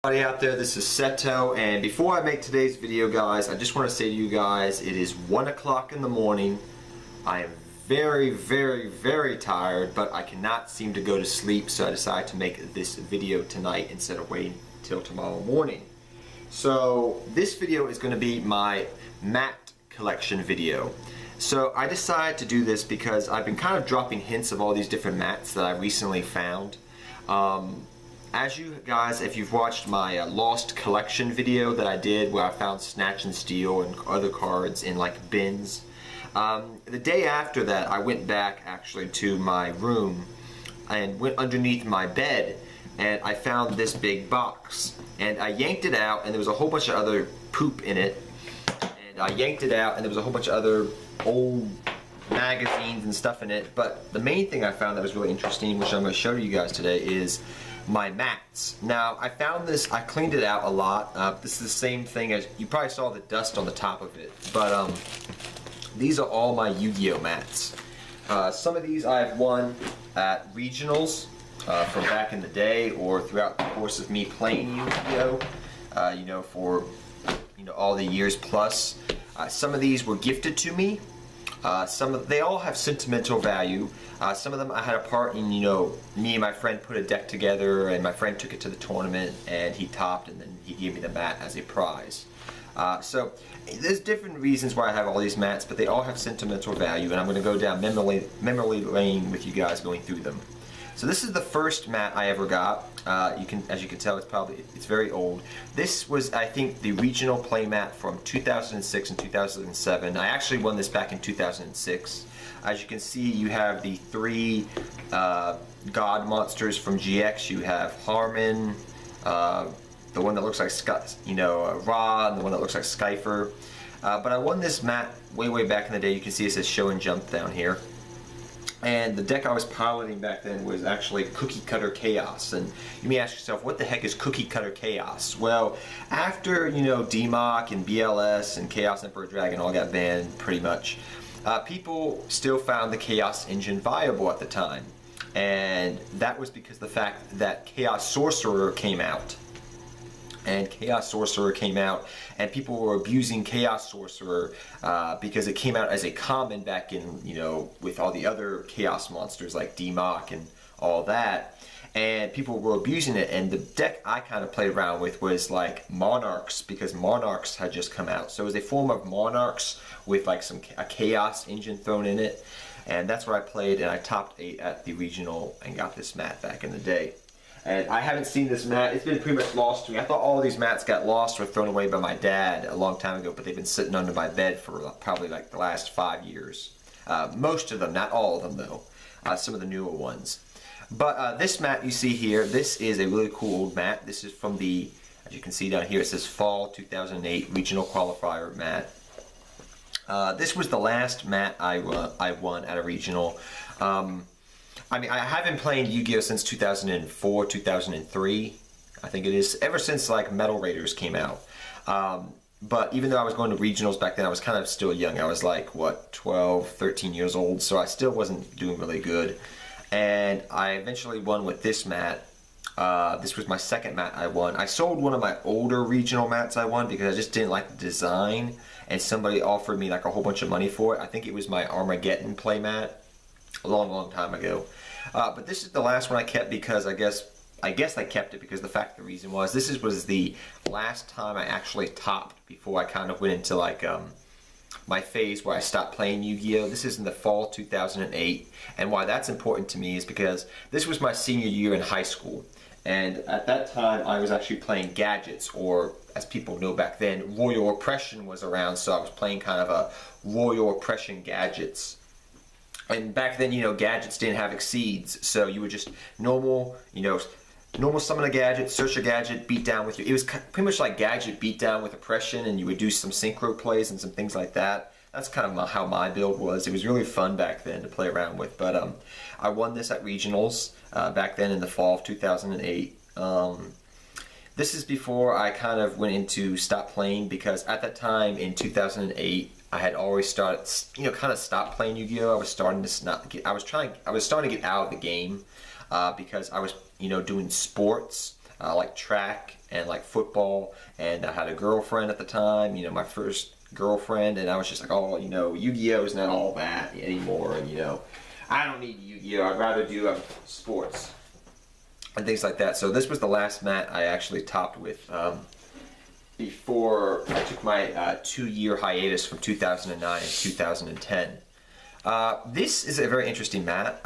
Everybody out there, this is Seto, and before I make today's video, guys, I just want to say to you guys, it is 1 o'clock in the morning. I am very tired, but I cannot seem to go to sleep, so I decided to make this video tonight instead of waiting till tomorrow morning. So this video is going to be my mat collection video. So I decided to do this because I've been kind of dropping hints of all these different mats that I recently found. As you guys, if you've watched my Lost Collection video that I did where I found Snatch and Steal and other cards in like bins, the day after that I went back actually to my room and went underneath my bed and I found this big box and I yanked it out and there was a whole bunch of other poop in it, and I yanked it out and there was a whole bunch of other old magazines and stuff in it. But the main thing I found that was really interesting, which I'm going to show you guys today, is my mats. Now I found this, I cleaned it out a lot. This is the same thing as, you probably saw the dust on the top of it, but these are all my Yu-Gi-Oh mats. Some of these I've won at regionals from back in the day or throughout the course of me playing Yu-Gi-Oh, you know, for all the years plus. Some of these were gifted to me. They all have sentimental value. Some of them I had a part in, me and my friend put a deck together and my friend took it to the tournament and he topped and then he gave me the mat as a prize. So there's different reasons why I have all these mats, but they all have sentimental value, and I'm going to go down memory lane with you guys going through them. So this is the first mat I ever got. As you can tell, it's very old. This was, I think, the regional play mat from 2006 and 2007. I actually won this back in 2006. As you can see, you have the three god monsters from GX. You have Harmon, the one that looks like Ra, and the one that looks like Skyfer. But I won this mat way back in the day. You can see it says Show and Jump down here. And the deck I was piloting back then was actually Cookie Cutter Chaos. And you may ask yourself, what the heck is Cookie Cutter Chaos? Well, after, DMOC and BLS and Chaos Emperor Dragon all got banned pretty much, people still found the Chaos engine viable at the time. And that was because of the fact that Chaos Sorcerer came out. And Chaos Sorcerer came out, and people were abusing Chaos Sorcerer because it came out as a common back in, with all the other Chaos monsters like DMOC and all that. And people were abusing it, and the deck I kind of played around with was like Monarchs, because Monarchs had just come out. So it was a form of Monarchs with like a Chaos engine thrown in it. And that's what I played, and I topped 8 at the regional and got this mat back in the day. And I haven't seen this mat. It's been pretty much lost to me. I thought all of these mats got lost or thrown away by my dad a long time ago, but they've been sitting under my bed for probably like the last 5 years. Most of them, not all of them though. Some of the newer ones. But this mat you see here, this is a really cool old mat. This is from the, as you can see down here, it says Fall 2008 Regional Qualifier mat. This was the last mat I won at a regional. I have been playing Yu-Gi-Oh since 2004, 2003, I think it is, ever since like Metal Raiders came out. But even though I was going to regionals back then, I was kind of still young. I was like, what, 12, 13 years old, so I still wasn't doing really good. And I eventually won with this mat. This was my second mat I won. I sold one of my older regional mats I won because I just didn't like the design, and somebody offered me like a whole bunch of money for it. I think it was my Armageddon play mat a long time ago. But this is the last one I kept because I guess I kept it because the reason was this was the last time I actually topped before I kind of went into like my phase where I stopped playing Yu-Gi-Oh. This is in the fall 2008, and why that's important to me is because this was my senior year in high school, and at that time I was actually playing Gadgets, or as people know back then, Royal Oppression was around, so I was playing kind of a Royal Oppression Gadgets. And back then, Gadgets didn't have exceeds, so you would just normal summon a gadget, search a gadget, beat down with you. It was pretty much like Gadget beat down with Oppression, and you would do some synchro plays and some things like that. That's kind of how my build was. It was really fun back then to play around with. But I won this at regionals back then in the fall of 2008. This is before I kind of went into stop playing, because at that time in 2008, I had already started, kind of stopped playing Yu-Gi-Oh. I was starting to I was starting to get out of the game because I was, doing sports. like track and like football, and I had a girlfriend at the time, you know, my first girlfriend, and I was just like, oh, you know, Yu-Gi-Oh is not all that anymore, and you know, I don't need Yu-Gi-Oh, I'd rather do sports and things like that. So this was the last mat I actually topped with before I took my 2-year hiatus from 2009 and 2010. This is a very interesting mat.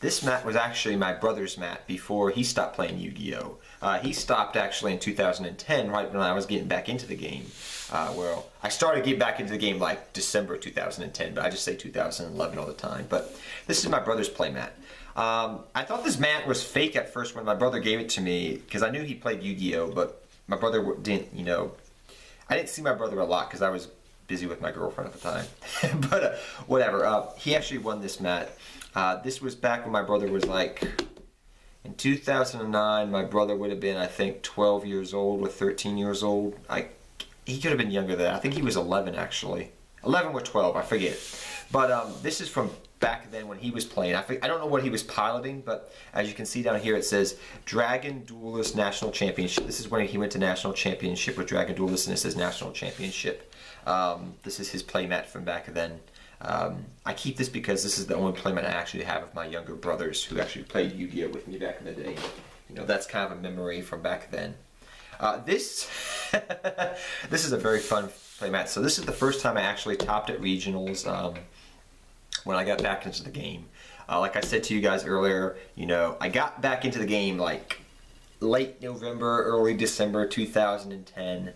This mat was actually my brother's mat before he stopped playing Yu-Gi-Oh! He stopped actually in 2010, right when I was getting back into the game. Well, I started getting back into the game like December 2010, but I just say 2011 all the time. But this is my brother's play mat. I thought this mat was fake at first when my brother gave it to me, because I knew he played Yu-Gi-Oh! But my brother didn't, you know, I didn't see my brother a lot because I was busy with my girlfriend at the time. But whatever, he actually won this mat. This was back when my brother was like, in 2009, my brother would have been, I think, 12 years old or 13 years old. He could have been younger than that. I think he was 11 actually. 11 or 12, I forget. But this is from back then when he was playing. I don't know what he was piloting, but as you can see down here, it says Dragon Duelist National Championship. This is when he went to National Championship with Dragon Duelist, and it says National Championship. This is his playmat from back then. I keep this because this is the only playmat I actually have of my younger brothers who actually played Yu-Gi-Oh with me back in the day. You know, that's kind of a memory from back then. This is a very fun playmat. So this is the first time I actually topped at regionals when I got back into the game. Like I said to you guys earlier, you know, I got back into the game like late November, early December 2010.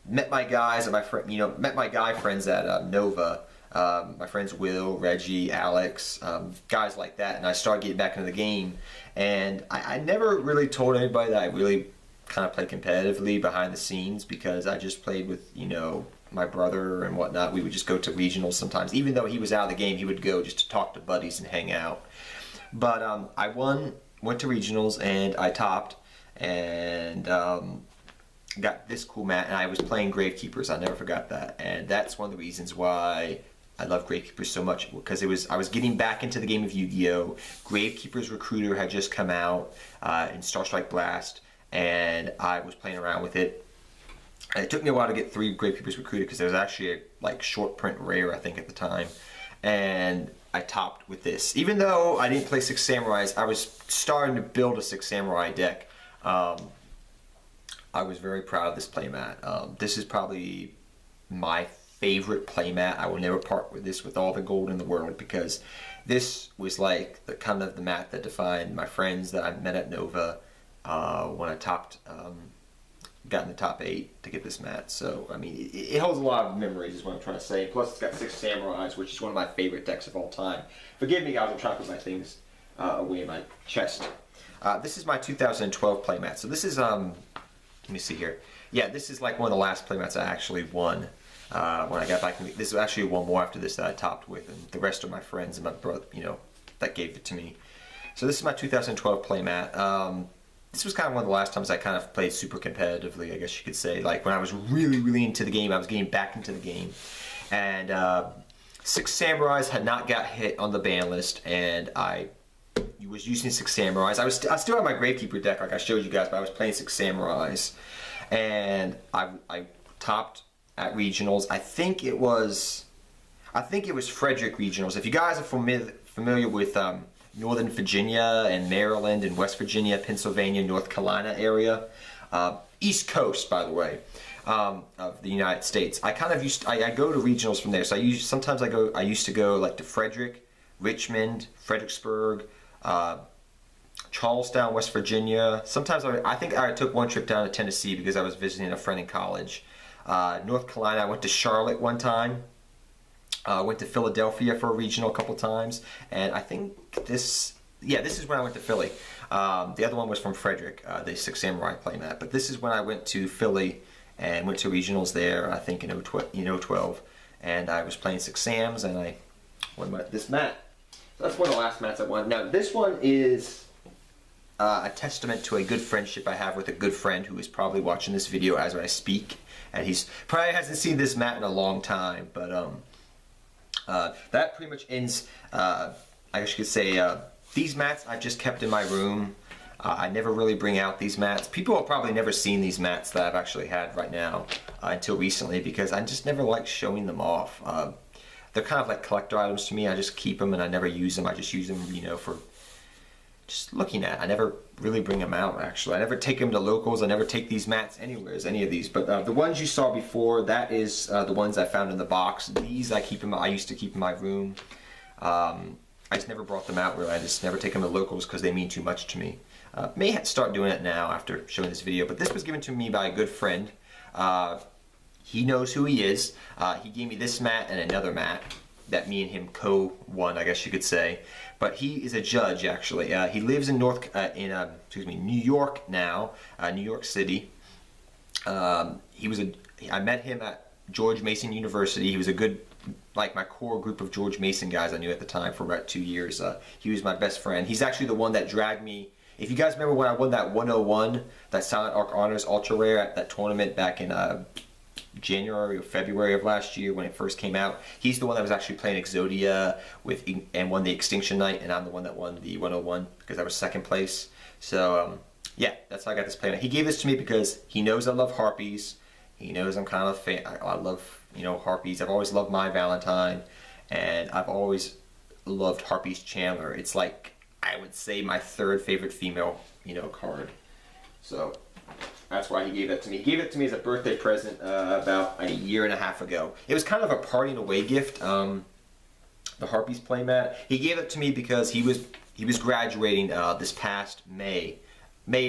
Met my guys and met my guy friends at Nova. My friends Will, Reggie, Alex, guys like that, and I started getting back into the game. And I never really told anybody that I really kind of played competitively behind the scenes, because I just played with, you know, my brother and whatnot. We would just go to regionals sometimes. Even though he was out of the game, he would go just to talk to buddies and hang out. But I went to regionals, and I topped, and got this cool mat, and I was playing Gravekeepers. I never forgot that, and that's one of the reasons why I love Gravekeepers so much, because I was getting back into the game of Yu-Gi-Oh! Gravekeepers Recruiter had just come out in Star Strike Blast, and I was playing around with it. And it took me a while to get 3 Gravekeepers Recruiter, because there was actually a like short print rare, I think, at the time, and I topped with this. Even though I didn't play 6 Samurais, I was starting to build a 6 Samurai deck. I was very proud of this playmat. This is probably my favorite playmat. I will never part with this with all the gold in the world, because this was like the kind of the mat that defined my friends that I met at Nova when I topped, got in the top 8 to get this mat. So I mean, it holds a lot of memories, is what I'm trying to say. Plus, it's got 6 Samurais, which is one of my favorite decks of all time. Forgive me, guys. I'm trying to put my things away in my chest. This is my 2012 playmat. So this is let me see here. Yeah, this is like one of the last playmats I actually won when I got back. This is actually one more after this that I topped with, and the rest are my friends and my brother, you know, that gave it to me. So this is my 2012 playmat. This was kind of one of the last times I kind of played super competitively, I guess you could say. Like when I was really, really into the game, I was getting back into the game. And 6 Samurais had not got hit on the ban list, and I was using 6 Samurais. I still have my Gravekeeper deck like I showed you guys, but I was playing 6 Samurais. And I topped at regionals. I think it was Frederick regionals. If you guys are familiar with Northern Virginia and Maryland and West Virginia, Pennsylvania, North Carolina area, East Coast, by the way, of the United States. I kind of I go to regionals from there. So I used to go like to Frederick, Richmond, Fredericksburg, Charlestown, West Virginia. Sometimes I think I took one trip down to Tennessee because I was visiting a friend in college. North Carolina, I went to Charlotte one time. Went to Philadelphia for a regional a couple times, and I think this is when I went to Philly. The other one was from Frederick, the 6 Samurai playmat, but this is when I went to Philly and went to regionals there, I think in 2012, and I was playing 6 Sams, and I won this mat. So that's one of the last mats I won. Now this one is a testament to a good friendship I have with a good friend who is probably watching this video as I speak, and he's probably hasn't seen this mat in a long time, but that pretty much ends, I guess you could say, these mats I've just kept in my room. I never really bring out these mats. People have probably never seen these mats that I've actually had right now until recently, because I just never like showing them off. They're kind of like collector items to me. I just keep them and I never use them. I just use them, you know, for just looking at. I never really bring them out, actually. I never take them to locals. I never take these mats anywhere, any of these. But the ones you saw before, that is the ones I found in the box. These I keep them. I used to keep in my room. I just never brought them out, really. I just never take them to locals because they mean too much to me. May start doing it now after showing this video, but this was given to me by a good friend. He knows who he is. He gave me this mat and another mat that me and him co-won, I guess you could say. But he is a judge, actually. He lives in New York now, New York City. I met him at George Mason University. He was a good, like, my core group of George Mason guys I knew at the time for about 2 years. He was my best friend. He's actually the one that dragged me. If you guys remember when I won that 101, that Silent Arc Honors Ultra Rare at that tournament back in January or February of last year when it first came out, he's the one that was actually playing Exodia and won the Extinction Night, and I'm the one that won the 101 because I was second place. So yeah, that's how I got this playmat. He gave this to me because he knows I love Harpies. He knows I'm kind of a fan. I love, you know, Harpies. I've always loved My Valentine, and I've always loved Harpies Chandler. It's like, I would say, my third favorite female, you know, card. So that's why he gave that to me. He gave it to me as a birthday present about a year and a half ago. It was kind of a parting away gift, the Harpies playmat. He gave it to me because he was graduating this past May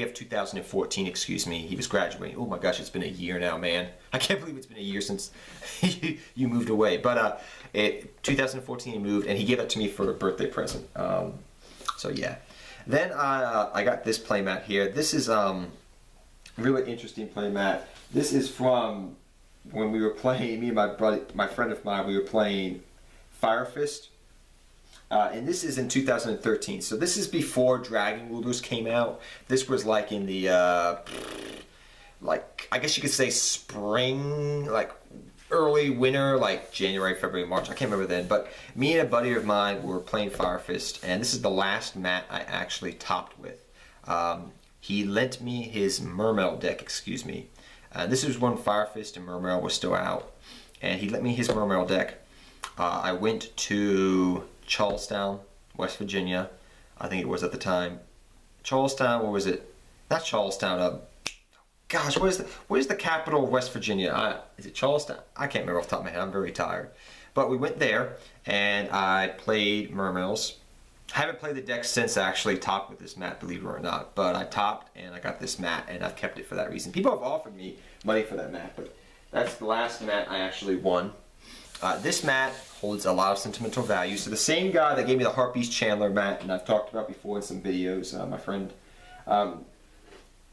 of 2014, excuse me. He was graduating. Oh my gosh, it's been a year now, man. I can't believe it's been a year since you moved away. But 2014 he moved, and he gave it to me for a birthday present. So yeah. Then I got this playmat here. This is really interesting playmat. This is from when we were playing, me and my friend of mine, we were playing Firefist. And this is in 2013. So this is before Dragon Rulers came out. This was like in the, like, I guess you could say spring, like early winter, like January, February, March. I can't remember then. But me and a buddy of mine were playing Firefist. And this is the last mat I actually topped with. He lent me his Mermail deck, excuse me. This was when Firefist and Mermail was still out. And he lent me his Mermail deck. I went to Charlestown, West Virginia, I think it was at the time. Charlestown, or was it? Not Charlestown, gosh, what is the capital of West Virginia? Is it Charlestown? I can't remember off the top of my head, I'm very tired. But we went there, and I played Mermails. I haven't played the deck since I actually topped with this mat, believe it or not. But I topped, and I got this mat, and I've kept it for that reason. People have offered me money for that mat, but that's the last mat I actually won. This mat holds a lot of sentimental value. So the same guy that gave me the Harpies Chandler mat, and I've talked about before in some videos, my friend,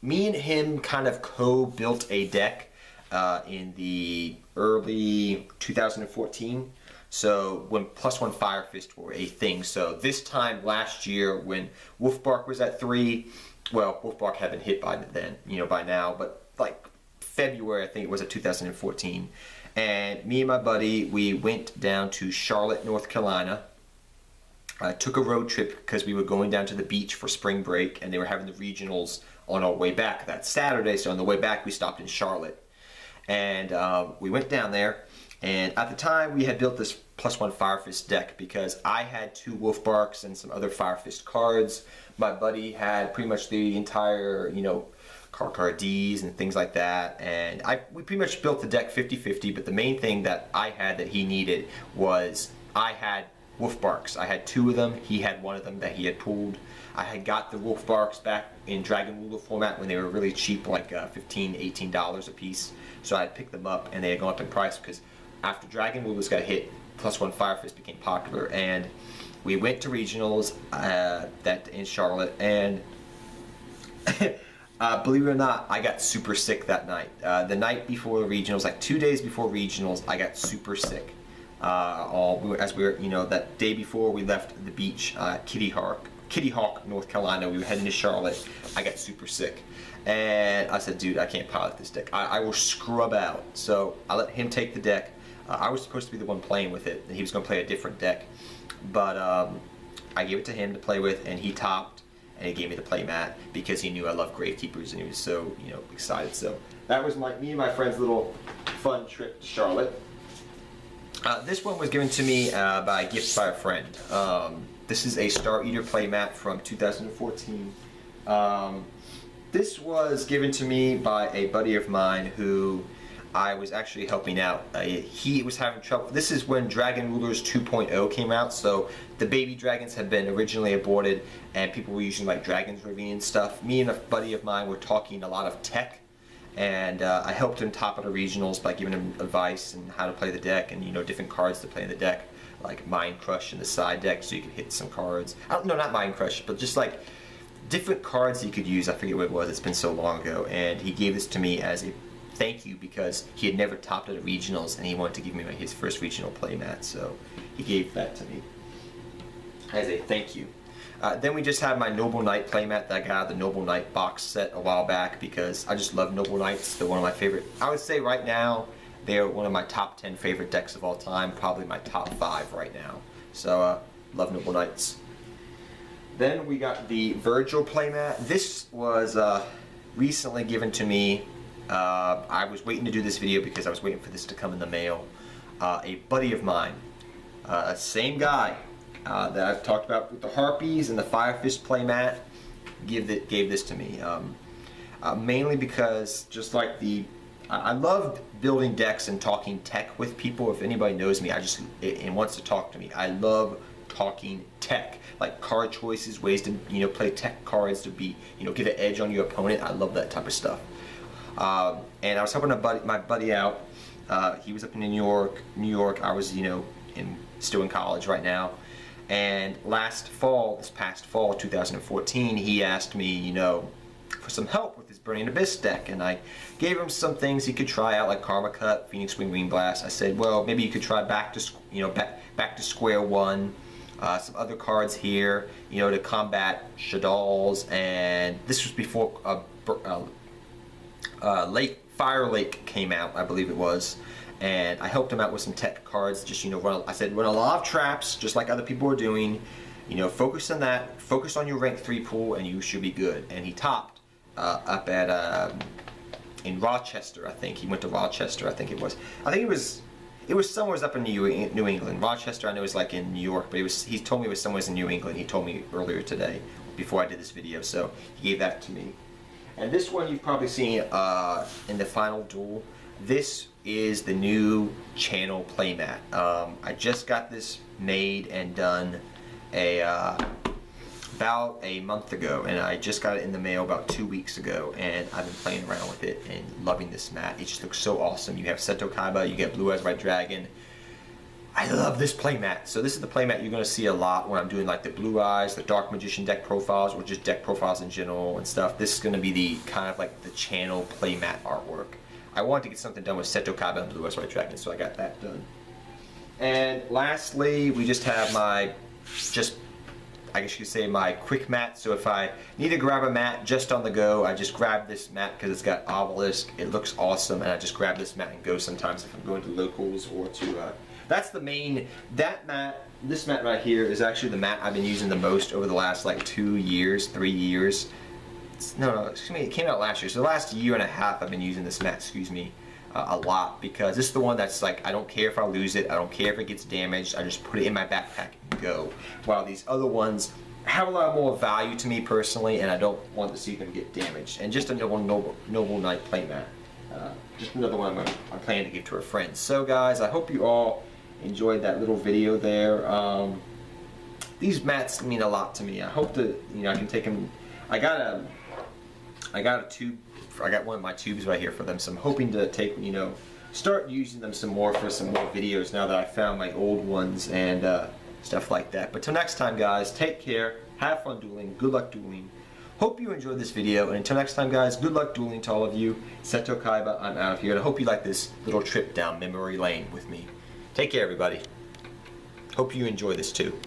me and him kind of co-built a deck in the early 2014. So when +1 Firefist were a thing. So this time last year when Wolfbark was at 3, well, Wolfbark had been hit by then, you know, by now, but like February, I think it was at 2014. And me and my buddy, we went down to Charlotte, North Carolina. I took a road trip because we were going down to the beach for spring break, and they were having the regionals on our way back that Saturday. So on the way back, we stopped in Charlotte. And we went down there, and at the time, we had built this +1 Firefist deck because I had 2 Wolfbarks and some other Firefist cards. My buddy had pretty much the entire, you know, card Ds and things like that, and we pretty much built the deck 50-50, but the main thing that I had that he needed was I had Wolfbarks. I had 2 of them, he had 1 of them that he had pulled. I had got the Wolfbarks back in Dragon Ruler format when they were really cheap, like $15-18 a piece, so I had picked them up, and they had gone up in price because after Dragon Rulers got hit, +1 Firefist became popular, and we went to regionals that in Charlotte, and believe it or not, I got super sick that night. The night before the regionals, like 2 days before regionals, I got super sick. As we were, you know, that day before we left the beach, Kitty Hawk, North Carolina, we were heading to Charlotte. I got super sick, and I said, dude, I can't pilot this deck. I will scrub out. So I let him take the deck. I was supposed to be the one playing with it, and he was going to play a different deck, but I gave it to him to play with, and he topped. and he gave me the playmat because he knew I love Gravekeepers, and he was so, you know, excited. So that was me and my friend's little fun trip to Charlotte. This one was given to me by a gift by a friend. This is a Star Eater playmat from 2014. This was given to me by a buddy of mine who I was actually helping out. He was having trouble. This is when Dragon Rulers 2.0 came out, so the baby dragons had been originally aborted and people were using like Dragon's Ravine and stuff. Me and a buddy of mine were talking a lot of tech, and I helped him top out the regionals by giving him advice and how to play the deck, and, you know, different cards to play in the deck, like Mind Crush in the side deck so you could hit some cards. No, not Mind Crush, but just like different cards you could use. I forget what it was, it's been so long ago, and he gave this to me as a thank you because he had never topped at the regionals and he wanted to give me his first regional playmat, so he gave that to me as a thank you. Then we just have my Noble Knight playmat that I got out of the Noble Knight box set a while back because I just love Noble Knights. They're one of my favorite, I would say right now, they're one of my top 10 favorite decks of all time, probably my top 5 right now. So, love Noble Knights. Then we got the Virgil playmat. This was recently given to me. I was waiting to do this video because I was waiting for this to come in the mail. A buddy of mine, same guy that I've talked about with the Harpies and the Firefist playmat, gave this to me. Mainly because just like I love building decks and talking tech with people. If anybody knows me, and wants to talk to me, I love talking tech, like card choices, ways to, you know, play tech cards to be, you know, give an edge on your opponent. I love that type of stuff. And I was helping my buddy out. He was up in New York. I was, you know, still in college right now. And this past fall, 2014, he asked me, you know, for some help with his Burning Abyss deck, and I gave him some things he could try out, like Karma Cut, Phoenix Wing, Green Blast. I said, well, maybe you could try back to square one. Some other cards here, you know, to combat Shaddolls, and this was before Fire Lake came out, I believe it was, and I helped him out with some tech cards. Just, you know, I said run a lot of traps, just like other people are doing. You know, focus on that. Focus on your rank 3 pool, and you should be good. And he topped up at in Rochester, I think. He went to Rochester, I think it was. I think it was somewhere up in New England. Rochester, I know, is like in New York, but he told me it was somewhere in New England. He told me earlier today, before I did this video, so he gave that to me. And this one you've probably seen in the final duel. This is the new channel playmat. I just got this made and done about a month ago, and I just got it in the mail about 2 weeks ago, and I've been playing around with it and loving this mat. It just looks so awesome. You have Seto Kaiba, you get Blue Eyes White Dragon. I love this playmat. So this is the playmat you're going to see a lot when I'm doing like the Blue Eyes, the Dark Magician deck profiles, or just deck profiles in general and stuff. This is going to be the kind of like the channel playmat artwork. I wanted to get something done with Seto Kaiba and Blue Eyes White Dragon, so I got that done. And lastly, we just have I guess you could say my quick mat. So if I need to grab a mat just on the go, I just grab this mat because it's got obelisk. It looks awesome, and I just grab this mat and go sometimes if I'm going to locals or to that's the main, this mat right here is actually the mat I've been using the most over the last like 2 years, 3 years. No, excuse me, it came out last year. So the last year and a half I've been using this mat, excuse me, a lot, because this is the one that's like, I don't care if I lose it, I don't care if it gets damaged, I just put it in my backpack and go. While these other ones have a lot more value to me personally, and I don't want to see them get damaged. And just a Noble Knight playmat. Just another one I'm planning to give to a friend. So guys, I hope you all enjoyed that little video there. These mats mean a lot to me. I hope that, you know, I can take them. I got a tube. I got one of my tubes right here for them, so I'm hoping to take, you know, start using them some more for some more videos now that I found my old ones and stuff like that. But till next time, guys, take care, have fun dueling, good luck dueling. Hope you enjoyed this video, and until next time, guys, good luck dueling to all of you. Seto Kaiba, I'm out of here, and I hope you like this little trip down memory lane with me. Take care, everybody. Hope you enjoy this too.